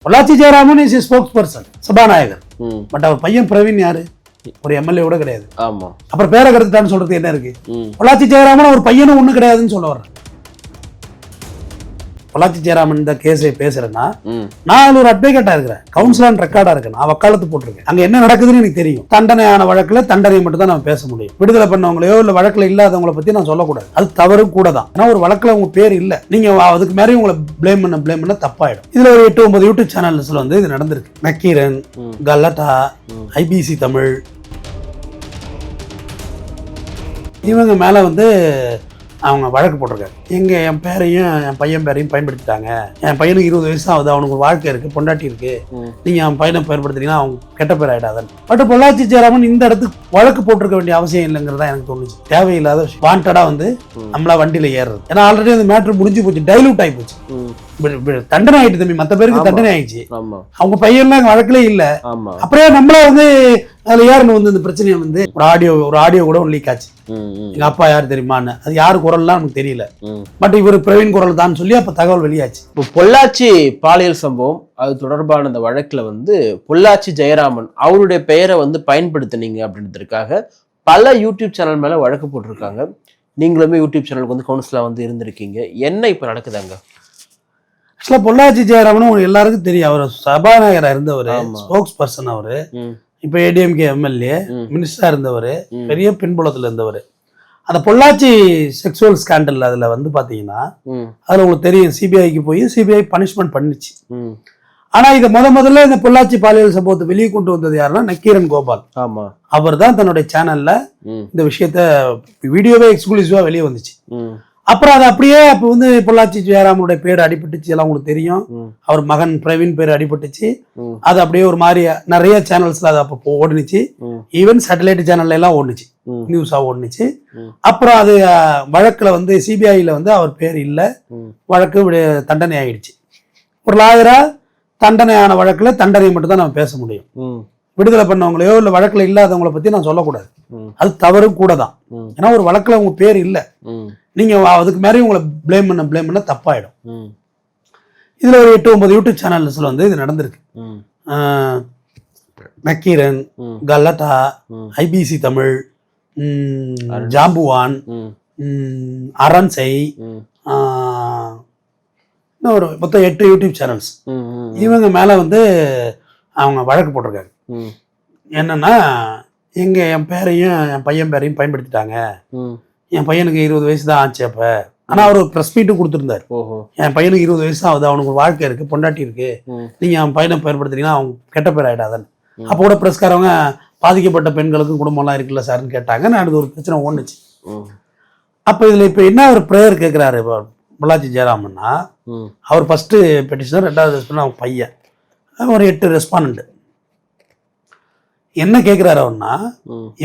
Pollachi Jayaraman is spokes person சபாநாயகர். But அவர் பையன் பிரவீன் யாரு? ஒரு எம்எல்ஏ கூட கிடையாது. ஆமா. அப்புறம் பேரை கருத்துட்டான்னு சொல்றது என்ன இருக்கு? பொள்ளாச்சி ஜெயராமன் ஒரு பையனும் ஒண்ணு கிடையாதுன்னு சொல்ல வர்றேன். பொள்ளாச்சி ஜெயராமன் இந்த கேஸை பேசுறேன்னா நான் ஒரு அட்வொகேட்டா இருக்கிறேன், கவுன்சிலர் ரெக்கார்டா இருக்கேன், நான் வக்காலத்து போட்டிருக்கேன். அங்க என்ன நடக்குதுன்னு எனக்கு தெரியும். தண்டனையான வழக்குல தண்டனை மட்டும் தான் நான் பேச முடியும். விடுதலை பண்ணவங்களையோ இல்ல வழக்குல இல்லாதவங்களை பத்தி நான் சொல்லக்கூடாது. அது தவறும் கூட தான். ஏன்னா ஒரு வழக்குல உங்க பேர் இல்ல, நீங்க அதுக்கு மேலே உங்களை பிளேம் பண்ண தப்பாயிடும். இதுல ஒரு 8-9 யூடியூப் சேனல்ஸ்ல வந்து இது நடந்திருக்கு. நக்கீரன், கல்லட்டா, ஐபிசி தமிழ், இவங்க மேல வந்து அவங்க வழக்கு போட்டிருக்காங்க. எங்க என் பேரையும் என் பையன் பேரையும் பயன்படுத்திட்டாங்க. என் பையனுக்கு 20 வயசு ஆகுது, அவனுக்கு ஒரு வாழ்க்கை இருக்கு, பொண்டாட்டி இருக்கு, நீங்க என் பையனை பயன்படுத்தினீங்கன்னா அவங்க கெட்ட பேர் ஆயிடாதன். பட் பொள்ளாச்சி ஜெயராமன் இந்த இடத்துக்கு வழக்கு போட்டிருக்க வேண்டிய அவசியம் இல்லைங்கிறதா எனக்கு தோணுச்சு. தேவையில்லாத விஷயம். வாண்டடா வந்து நம்மளா வண்டியில ஏறுறது. ஏன்னா ஆல்ரெடி அந்த மேட்ரு முடிஞ்சு போச்சு, டைலூட் ஆகி போச்சு, தண்டனை ஆயிட்டு. தம்பி மத்த பேருக்கு தண்டனை ஆயிடுச்சு, அவங்க பையன்லாம் வழக்கிலே இல்ல. அப்படியே நம்மளே வந்து அதுல யாருன்னு வந்து இந்த பிரச்சனையை வந்து ஒரு ஆடியோ கூட லீக் ஆச்சு. எங்க அப்பா யாரு தெரியுமான்னு, அது யாரு குரல்லாம் நமக்கு தெரியல, பட் இவர் பிரவீன் குரல் தான் சொல்லி அப்ப தகவல் வெளியாச்சு. இப்போ பொள்ளாச்சி பாலியல் சம்பவம் அது தொடர்பான அந்த வழக்குல வந்து பொள்ளாச்சி ஜெயராமன் அவருடைய பெயரை வந்து பயன்படுத்தினீங்க அப்படின்றதுக்காக பல யூடியூப் சேனல் மேல வழக்கு போட்டிருக்காங்க. நீங்களுமே யூடியூப் சேனலுக்கு வந்து கவுன்சிலா வந்து இருந்திருக்கீங்க. என்ன இப்ப நடக்குதாங்க? ஆக்சுவலா பொள்ளாச்சி ஜெயராமன் எல்லாருக்கும் தெரியும். அவர் சபாநாயகரா இருந்தவர், ஸ்போக்ஸ் பர்சன். அவரு இப்ப ஏடிஎம்கே எம்எல்ஏ, மினிஸ்டரா இருந்தவர், பெரிய பின்புலத்துல இருந்தவர். அந்த பொள்ளாச்சி செக்ஸுவல் ஸ்கேண்டல் அதுல வந்து பாத்தீங்கன்னா அதுல உங்களுக்கு தெரியும், சிபிஐக்கு போய் சிபிஐ பனிஷ்மெண்ட் பண்ணிச்சு. ஆனா இதை முதல்ல இந்த பொள்ளாச்சி பாலியல் சம்பவத்தை வெளியே கொண்டு வந்தது யாருன்னா நக்கீரன் கோபால். அவர் தான் தன்னுடைய சேனல்ல இந்த விஷயத்த வீடியோவே எக்ஸ்க்ளூசிவா வெளியே வந்துச்சு. அப்புறம் அது அப்படியே அப்ப வந்து பொள்ளாச்சி ஜெயராமனுடைய பேர் அடிபட்டுச்சு, எல்லாம் உங்களுக்கு தெரியும். அவர் மகன் பிரவீன் பேர் அடிபட்டுச்சு. அது அப்படியே ஒரு மாதிரி நிறைய சேனல்ஸ்ல அது அப்போ ஓடுனுச்சு. ஈவன் சேட்டலைட் சேனல்ல எல்லாம் ஓடுனுச்சு, நியூஸா ஓடுனுச்சு. அப்புறம் அது வழக்குல வந்து சிபிஐல வந்து அவர் பேர் இல்ல, வழக்கு தண்டனை ஆயிடுச்சு. ஒரு லாயரா தண்டனையான வழக்குல தண்டனை மட்டும் தான் நம்ம பேச முடியும். விடுதலை பண்ணவங்களையோ இல்ல வழக்குல இல்லாதவங்களை பத்தி நான் சொல்லக்கூடாது. அது தவறும் கூட தான். ஏன்னா ஒரு வழக்குல உங்க பேர் இல்ல, நீங்க அதுக்கு மேலே உங்களை பிளேம் பண்ண தப்பாயிடும். இதுல ஒரு 8-9 யூடியூப் சேனல்ஸ்ல வந்து இது நடந்திருக்கு. நக்கீரன், கல்லட்டா, ஐபிசி தமிழ், ஜாம்புவான், அரண்சை, ஒரு மொத்தம் 8 யூடியூப் சேனல்ஸ். இவங்க மேல வந்து அவங்க வழக்கு போட்டிருக்காங்க. என்னன்னா எங்க என் பேரையும் என் பையன் பேரையும் பயன்படுத்திட்டாங்க. என் பையனுக்கு 20 வயசு தான் ஆச்சு அப்ப. ஆனா அவர் ஒரு ப்ரெஸ் மீட்டும் கொடுத்துருந்தாரு. என் பையனுக்கு 20 வயசு ஆகுது, அவனுக்கு ஒரு வாழ்க்கை இருக்கு, பொண்டாட்டி இருக்கு, நீங்க என் பையனை பயன்படுத்தினீங்கன்னா அவங்க கெட்ட பேர் ஆயிடாதன். அப்ப கூட பிரஸ்காரவங்க பாதிக்கப்பட்ட பெண்களுக்கும் குடும்பம்லாம் இருக்குல்ல சார்ன்னு கேட்டாங்க. நான் அது ஒரு பிரச்சனை ஓடுச்சு. அப்ப இதுல இப்ப என்ன ஒரு ப்ரேயர் கேட்கிறாரு பொள்ளாச்சி ஜெயராமன்னா, அவர் ஃபர்ஸ்ட் பெட்டிஷனர், 2வது ரெஸ்பாண்ட் அவங்க பையன், ஒரு 8 ரெஸ்பாண்ட். என்ன கேட்கிறாரு அவர்னா,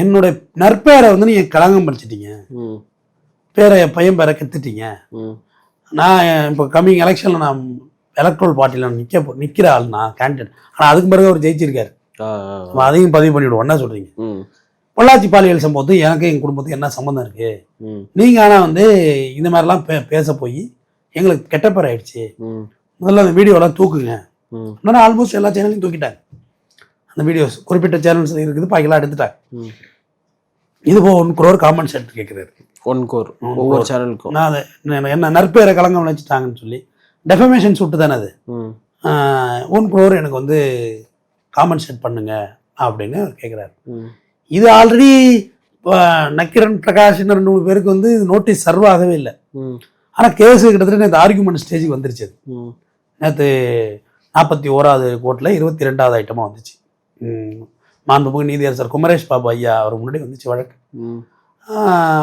என்னுடைய நற்பெயரை வந்து நீங்க களங்கம் படிச்சிட்டீங்க, பேரை என் பையன் பேரை கெடுத்துட்டீங்க. நான் இப்போ கம்மிங் எலெக்ஷன்ல நான் எலக்ட்ரல் பார்ட்டியில நிக்கிற ஆள், நான் கேண்டிடேட். ஆனா அதுக்கு பிறகு அவர் ஜெயிச்சிருக்காரு, அதையும் பதிவு பண்ணிவிடுவோம். என்ன சொல்றீங்க? பொள்ளாச்சி பாலியல் சம்பவத்துக்கு எனக்கு என் குடும்பத்துக்கு என்ன சம்பந்தம் இருக்கு? நீங்க ஆனா வந்து இந்த மாதிரிலாம் பேச போய் எங்களுக்கு கெட்ட பேர் ஆயிடுச்சு, முதல்ல அந்த வீடியோலாம் தூக்குங்க. ஆல்மோஸ்ட் எல்லா சேனலையும் தூக்கிட்டாங்க. அந்த வீடியோஸ் குறிப்பிட்ட சேனல்ஸ் இருக்குது, பாக்கிலாம் எடுத்துட்டாங்க. இது போக 1 crore காமெண்ட் செட் கேட்கிறாரு. 1 crore ஒவ்வொரு சேனலுக்கும். நான் என்ன நற்பேரை களங்கம் வச்சுட்டாங்கன்னு சொல்லி டெஃபமேஷன் சுட்டு தானே அது. 1 crore எனக்கு வந்து காமெண்ட் செட் பண்ணுங்க அப்படின்னு கேட்கிறாரு. இது ஆல்ரெடி நக்கீரன், பிரகாஷ், 2-3 பேருக்கு வந்து நோட்டீஸ் சர்வ் ஆகவே இல்லை. ஆனா கேஸ் கிட்டத்தட்ட நேற்று ஆர்குமெண்ட் ஸ்டேஜுக்கு வந்துருச்சு. நேற்று 41வது கோர்ட்ல 22வது ஐட்டமா வந்துச்சு. மாண்புமிகு நீதியரசர் குமரேஷ் பாபு ஐயா அவர் முன்னாடி வந்துச்சு வழக்கு.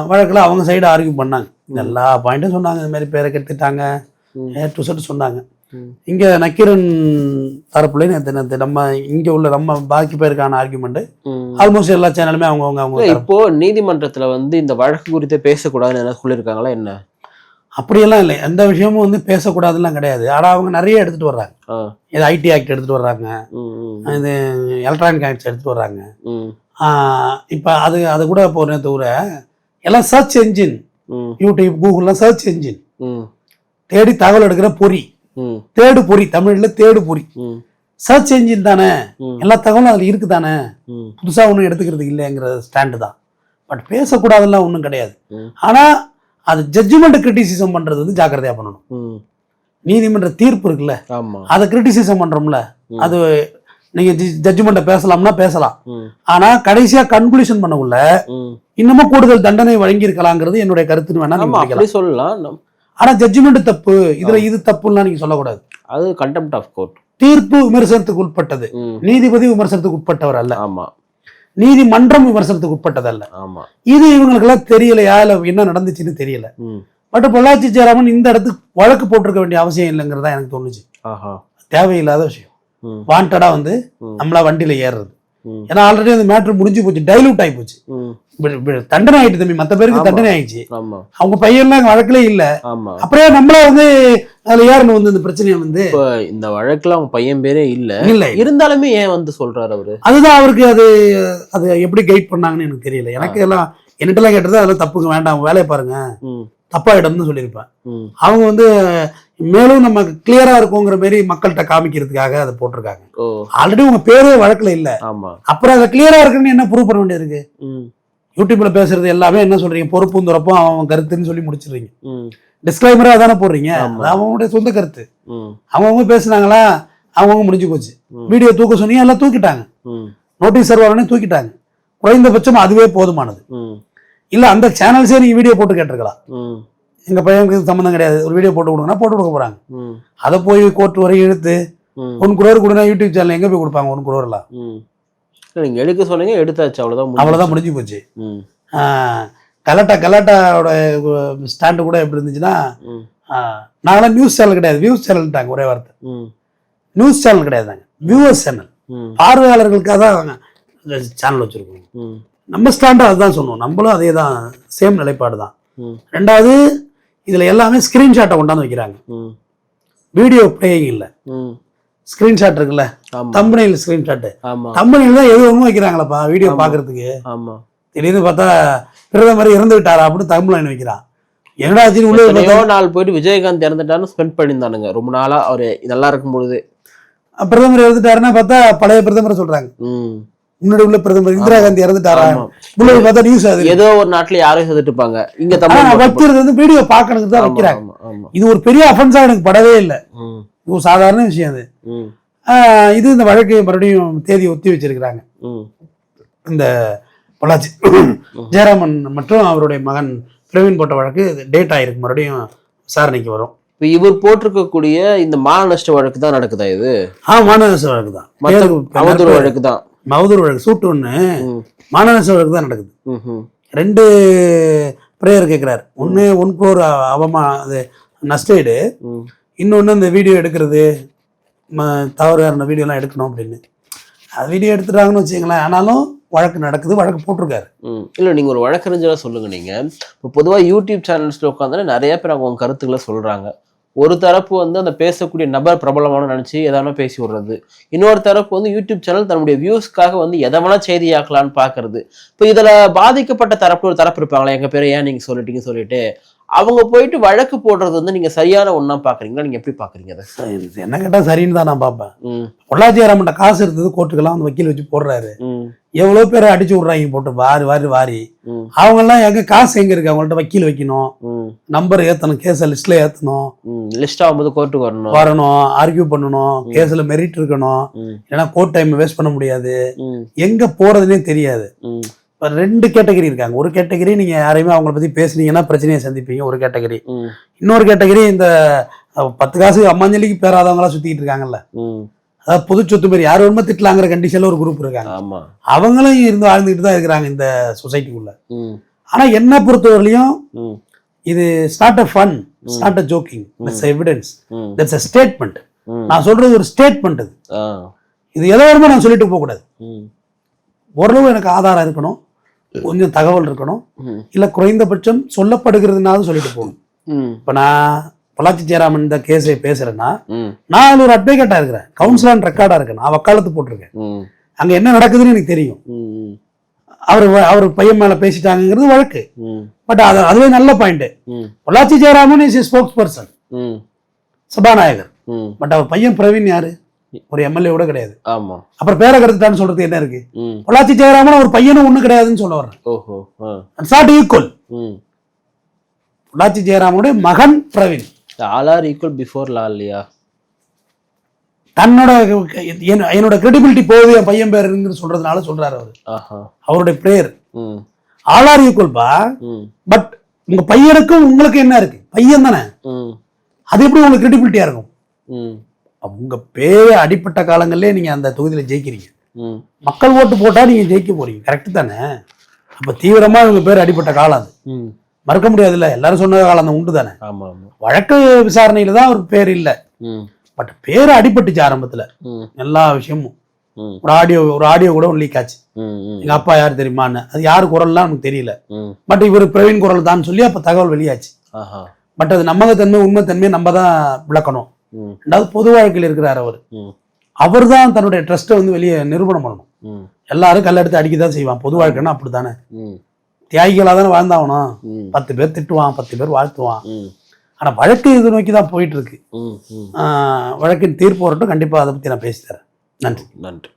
வழக்கில் அவங்க சைடு ஆர்கியூ பண்ணாங்க, எல்லா பாயிண்ட்டும் சொன்னாங்க. இந்த மாதிரி பேரை கெடுத்துட்டாங்க, டு செட் சொன்னாங்க. இங்க நக்கீரன் தரப்புல நம்ம இங்க உள்ள நம்ம பாக்கி பேருக்கான ஆர்கியூமெண்ட் ஆல்மோஸ்ட் எல்லா சேனலுமே அவங்க இப்போ நீதிமன்றத்துல வந்து இந்த வழக்கு குறித்து பேசக்கூடாதுன்னு என்ன சொல்லியிருக்காங்களா? என்ன அப்படியெல்லாம் இல்லை, எந்த விஷயமும் வந்து பேசக்கூடாதுலாம் கிடையாது. ஆனால் அவங்க நிறைய எடுத்துட்டு வர்றாங்க. இது ஐடி ஆக்ட் எடுத்துட்டு வர்றாங்க, இது எலக்ட்ரானிக் ஆக்ட்ஸ் எடுத்துட்டு வர்றாங்க. இப்போ அது கூட இப்போ தவிர எல்லாம் சர்ச் என்ஜின், யூடியூப், கூகுள்லாம் சர்ச் என்ஜின் தேடி தகவல் எடுக்கிற பொறி. தேடு பொறி, தமிழ்ல தேடு பொறி. சர்ச் என்ஜின் தானே, எல்லா தகவலும் அதுல இருக்குதானே, புதுசா ஒன்றும் எடுத்துக்கிறது இல்லைங்கிற ஸ்டாண்டு தான். பட் பேசக்கூடாதுலாம் ஒன்றும் கிடையாது. ஆனா அது ஜட்ஜ்மெண்ட் கிரிட்டிசிசம் பண்றது வந்து ஜாக்கிரதையா பண்ணணும். நீதிமன்ற தீர்ப்பு இருக்குல்ல, அதை கிரிட்டிசிசம் பண்றோம்ல, அது நீங்க ஜட்ஜ்மெண்ட்டை பேசலாம்னா பேசலாம். ஆனா கடைசியா கன்க்ளூஷன் பண்ணக்குள்ள இன்னமும் கூடுதல் தண்டனை வழங்கி இருக்கலாங்கிறது என்னுடைய கருத்துன்னு வேணா சொல்லலாம். ஆனா ஜட்ஜ்மெண்ட் தப்பு, இதுல இது தப்புன்னா நீங்க சொல்லக்கூடாது. அது கண்டெம்ப்ட் ஆஃப் கோர்ட். தீர்ப்பு விமர்சனத்துக்கு உட்பட்டது, நீதிபதி விமர்சனத்துக்கு உட்பட்டவர் அல்ல. ஆமா. நீதிமன்றம் விமர்சனத்துக்கு உட்பட்டது அல்ல. ஆமா. இது இவங்களுக்கு எல்லாம் தெரியலையா, இல்ல என்ன நடந்துச்சுன்னு தெரியல. பட் பொள்ளாச்சி ஜெயராமன் இந்த இடத்துக்கு வழக்கு போட்டிருக்க வேண்டிய அவசியம் இல்லைங்கிறதா எனக்கு தோணுச்சு. தேவையில்லாத விஷயம். வாண்டடா வந்து நம்மளா வண்டியில ஏறுறது. ஏன்னா ஆல்ரெடி அந்த மேட்ரு முடிஞ்சு போச்சு, டைலூட் ஆகி போச்சு, தண்டனை ஆயிட்டு தம்பி, மத்த பேருக்கு தண்டனை ஆயிடுச்சு. அவங்க பையன்லாம் வழக்குல இல்ல, அப்படியே நம்மள வந்து அதுல ஏறணும் வந்து இந்த பிரச்சனையை வந்து. இந்த வழக்குல அவங்க பையன் பேரே இல்ல இருந்தாலுமே ஏன் வந்து சொல்றாரு அவரு? அதுதான் அவருக்கு அது எப்படி கைட் பண்ணாங்கன்னு எனக்கு தெரியல. எனக்கு எல்லாம் என்னட்டெல்லாம் கேட்டது அதெல்லாம் தப்புங்க, வேண்டாம் வேலையை பாருங்க, தப்பாயிடம்னு சொல்லியிருப்பேன். அவங்க வந்து மேலும் நம்ம கிளியரா இருக்குங்கிற மாதிரி மக்கள்கிட்ட காமிக்கிறதுக்காக அதை போட்டிருக்காங்க. ஆல்ரெடி உங்க பேரே வழக்குல இல்ல, அப்புறம் அதை கிளியரா இருக்குன்னு என்ன ப்ரூவ் பண்ண வேண்டியது இருக்கு? யூடியூப்ல பேசுறது எல்லாமே என்ன சொல்றீங்க, பொறுப்பும் துறப்பும் அவன் கருத்துன்னு சொல்லி முடிச்சிடுறீங்க. டிஸ்கிளைமரா தானே போடுறீங்க, அவங்களுடைய சொந்த கருத்து. அவங்கவுங்க பேசுனாங்களா, அவங்கவுங்க முடிஞ்சு போச்சு. வீடியோ தூக்க சொன்னீங்க, எல்லாம் தூக்கிட்டாங்க. நோட்டீஸ் சர்வரனே தூக்கிட்டாங்க. குறைந்தபட்சம் அதுவே போதுமானது. இல்ல அந்த சேனல்ஸே நீங்க வீடியோ போட்டு கேட்டிருக்கலாம், எங்க பையனுக்கு சம்மந்தம் கிடையாது, ஒரு வீடியோ போட்டு கொடுங்கன்னா போட்டு கொடுக்க போறாங்க. அதை போய் கோர்ட் வரையும் இழுத்து 1 crore கொடுனா யூடியூப் சேனல் எங்க போய் கொடுப்பாங்க? 1 crore எல்லாம் நீங்க எடுக்க சொன்னீங்க, எடுத்தாச்சு, அவ்வளவுதான் முடிஞ்சு போச்சு. கலாட்டாவோட ஸ்டாண்டு கூட எப்படி இருந்துச்சுன்னா, நாங்களாம் நியூஸ் சேனல் கிடையாது, வியூஸ் சேனல்ட்டாங்க. ஒரே வார்த்தை, நியூஸ் சேனல் கிடையாதுங்க, வியூவர்ஸ் சேனல். பார்வையாளர்களுக்காக தான் சேனல் வச்சிருக்கோம். நம்ம ஸ்டாண்டு அதுதான் சொன்னோம், நம்மளும் அதே தான், சேம் நிலைப்பாடு தான். ரெண்டாவது, இதுல எல்லாமே ஸ்கிரீன்ஷாட்டை கொண்டாந்து வைக்கிறாங்க, வீடியோ பிளேயிங் இல்ல. ஸ்கிரீன்ஷாட் இருக்குல்ல, தம்பனையில் ஸ்கிரீன்ஷாட், தம்பனையில் தான் எது ஒன்றும் வைக்கிறாங்களப்பா வீடியோ பாக்குறதுக்கு. திடீர்னு பார்த்தா பிரதமர் இறந்து விட்டாரா அப்படின்னு தம்பனையில் வைக்கிறான். என்னடா உள்ள நாள் போயிட்டு விஜயகாந்த் இறந்துட்டாருன்னு ஸ்பெண்ட் பண்ணியிருந்தானுங்க ரொம்ப நாளா. அவரு நல்லா இருக்கும் பொழுது பிரதமர் இறந்துட்டாருன்னா பார்த்தா பழைய பிரதமரை சொல்றாங்க. முன்னாடி உள்ள பிரதமர் இந்திரா காந்தி இறந்துட்டாரா பார்த்தா நியூஸ் ஆகுது. ஏதோ ஒரு நாட்டுல யாரும் செத்துட்டுப்பாங்க, இங்க வைக்கிறது வந்து வீடியோ பாக்கணுக்கு தான் வைக்கிறாங்க. இது ஒரு பெரிய அஃபென்ஸா எனக்கு படவே இல்லை, இது ஒரு சாதாரண விஷயம். அது இது இந்த வழக்கு மறுபடியும் தேதி ஒத்தி வச்சிருக்கிறாங்க. இந்த பொள்ளாச்சி ஜெயராமன் மற்றும் அவருடைய மகன் பிரவீன் போட்ட வழக்கு டேட் ஆயிருக்கு, மறுபடியும் விசாரணைக்கு வரும். இவர் போட்டிருக்கக்கூடிய இந்த மான நஷ்ட வழக்கு தான் நடக்குதா? இது மான நஷ்ட வழக்கு தான், அவதூறு வழக்கு தான். அவதூறு வழக்கு சூட்டு ஒண்ணு, மான நஷ்ட வழக்கு தான் நடக்குது. 2 பிரேயர் கேட்கிறாரு. 1 crore அது நஷ்டஈடு, இன்னொன்னு இந்த வீடியோ எடுக்கிறது, தவறான வீடியோலாம் எடுக்கணும் அப்படின்னு. அது வீடியோ எடுத்துட்டாங்கன்னு வச்சுங்களேன். ஆனாலும் வழக்கு நடக்குது, வழக்கு போட்டிருக்காரு. இல்லை, நீங்கள் ஒரு வழக்கறிஞராக சொல்லுங்க. நீங்கள் இப்போ பொதுவாக யூடியூப் சேனல்ஸில் உட்காந்து நிறைய பேர் அவங்க கருத்துக்களை சொல்கிறாங்க. ஒரு தரப்பு வந்து அந்த பேசக்கூடிய நபர் பிரபலமான நினச்சி எதான பேசி விடுறது, இன்னொரு தரப்பு வந்து யூடியூப் சேனல் தன்னுடைய வியூஸ்க்காக வந்து எதை வேணா செய்தியாக்கலான்னு பார்க்கறது. இப்போ இதில் பாதிக்கப்பட்ட தரப்பு ஒரு தரப்பு இருப்பாங்களா, எங்கள் பேரை ஏன் நீங்கள் சொல்லிட்டீங்க சொல்லிட்டு அவங்க போயிட்டு வழக்கு போடுறது வந்து நீங்க சரியான ஒண்ணா பாக்குறீங்களா? நீங்க எப்படி பாக்குறீங்க அதை? என்ன கேட்டா சரின்னு தான் நான் பார்ப்பேன். பொள்ளாச்சி ஜெயராமன் காசு இருந்தது, கோர்ட்டுக்கெல்லாம் வந்து வக்கீல் வச்சு போடுறாரு. எவ்வளவு பேரை அடிச்சு விடுறாங்க போட்டு வாரி அவங்க எல்லாம் எங்க காசு எங்க இருக்கு? அவங்கள்ட்ட வக்கீல் வைக்கணும், நம்பர் ஏத்தணும், கேஸ லிஸ்ட்ல ஏத்தணும், லிஸ்ட் ஆகும்போது கோர்ட்டுக்கு வரணும், ஆர்கியூ பண்ணணும், கேஸ்ல மெரிட் இருக்கணும், ஏன்னா கோர்ட் டைம் வேஸ்ட் பண்ண முடியாது, எங்க போறதுன்னே தெரியாது. 2 கேட்டகரி இருக்காங்க. ஒரு கேட்டகரி நீங்க யாரையுமே அவங்கள பத்தி பேசுனீங்கன்னா பிரச்சனையை சந்திப்பீங்க, ஒரு கேட்டகரி. இன்னொரு கேட்டகரி இந்த 10 காசு அம்மாஞ்சலிக்கு பேராதவங்களா சுத்திட்டு இருக்காங்கல்ல, அதாவது பொது சொத்து மாதிரி யார் வேணுமோ திட்டலாங்கிற கண்டிஷன்ல ஒரு குரூப் இருக்காங்க. அவங்களும் இருந்து வாழ்ந்துட்டு தான் இருக்கிறாங்க இந்த சொசைட்டிக்குள்ள. ஆனா என்ன பொறுத்தவரையிலையும் இது start a fun, start a joking, that's evidence, that's a statement. நான் சொல்றது ஒரு ஸ்டேட்மெண்ட். இது எதோ வருமோ நான் சொல்லிட்டு போக கூடாது. ஓரளவு எனக்கு ஆதாரம் இருக்கணும், கொஞ்சம் தகவல் இருக்கணும், இல்ல குறைந்தபட்சம் சொல்லப்படுகிறதுனாலும் சொல்லிட்டு போகணும். இப்ப நான் பொள்ளாச்சி ஜெயராமன் இந்த கேஸை பேசுறேன்னா, நான் ஒரு அட்வொகேட்டா இருக்கிறேன், கவுன்சிலர் ரெக்கார்டா இருக்கேன், நான் வக்காலத்து போட்டிருக்கேன், அங்க என்ன நடக்குதுன்னு எனக்கு தெரியும். அவர் பையன் மேல பேசிட்டாங்கிறது வழக்கு. பட் அதுவே நல்ல point. Pollachi Jayaraman is spokes person, சபாநாயகர். பட் அவர் பையன் பிரவீன் யாரு? ஒரு எம்எல்ஏ கூட கிடையாது. ஆமா. அப்புறம் பேரை கருத்துட்டான்னு சொல்றது என்ன இருக்கு? பொள்ளாச்சி ஜெயராமன் ஒரு பையனும் ஒண்ணு கிடையாதுன்னு சொல்ல வர்றேன். ஓஹோ. Not equal. பொள்ளாச்சி ஜெயராமனுடைய மகன் Praveen. All are equal before law இல்லையா? தன்னோட என்னோட கிரெடிபிலிட்டி போகுது என் பையன் பேருன்னு சொல்றதுனால சொல்றாரு அவரு. அவருடைய பிரேயர் ஆல் ஆர் ஈக்குவல்பா. பட் உங்க பையனுக்கும் உங்களுக்கு என்ன இருக்கு? பையன் தானே, அது எப்படி உங்களுக்கு கிரெடிபிலிட்டியா இருக்கும்? உங்க பேரு அடிப்பட்ட காலங்கள்லயே நீங்க அந்த தொகுதியில ஜெயிக்கிறீங்க, மக்கள் ஓட்டு போட்டா நீங்க ஜெயிக்க போறீங்க, கரெக்ட் தானே? அப்ப தீவிரமா உங்க பேர் அடிப்பட்ட காலம் அது, மறக்க முடியாதுல்ல. எல்லாரும் சொன்ன காலம் அந்த உண்டு தானே. வழக்கு விசாரணையில தான் ஒரு பேர் இல்ல, பட் பேரு அடிபட்டுச்சு ஆரம்பத்துல. எல்லா விஷயமும் ஒரு ஆடியோ கூட லீக் ஆச்சு. எங்க அப்பா யாரு தெரியுமான்னு, அது யாரு குரல்லாம் நமக்கு தெரியல, பட் இவர் பிரவீன் குரல் தான் சொல்லி அப்ப தகவல் வெளியாச்சு. பட் அது நம்பகத்தன்மை உண்மைத்தன்மையை நம்ம தான் விளக்கணும். ரெண்டாவது பொது வாழ்க்கையில் இருக்கிறார் அவர் தான் தன்னுடைய ட்ரஸ்ட்டை வந்து வெளியே நிரூபணம் பண்ணணும். எல்லாரும் கல்லெடுத்து அடிக்கதான் செய்வான், பொது வாழ்க்கைன்னா அப்படித்தானே. தியாகிகளா தானே வாழ்ந்தாகணும். 10 பேர் திட்டுவான், 10 பேர் வாழ்த்துவான். ஆனா வழக்கு இது நோக்கி தான் போயிட்டு இருக்கு. வழக்கின் தீர்ப்பு வரட்டும், கண்டிப்பா அதை பத்தி நான் பேசி தரேன். நன்றி.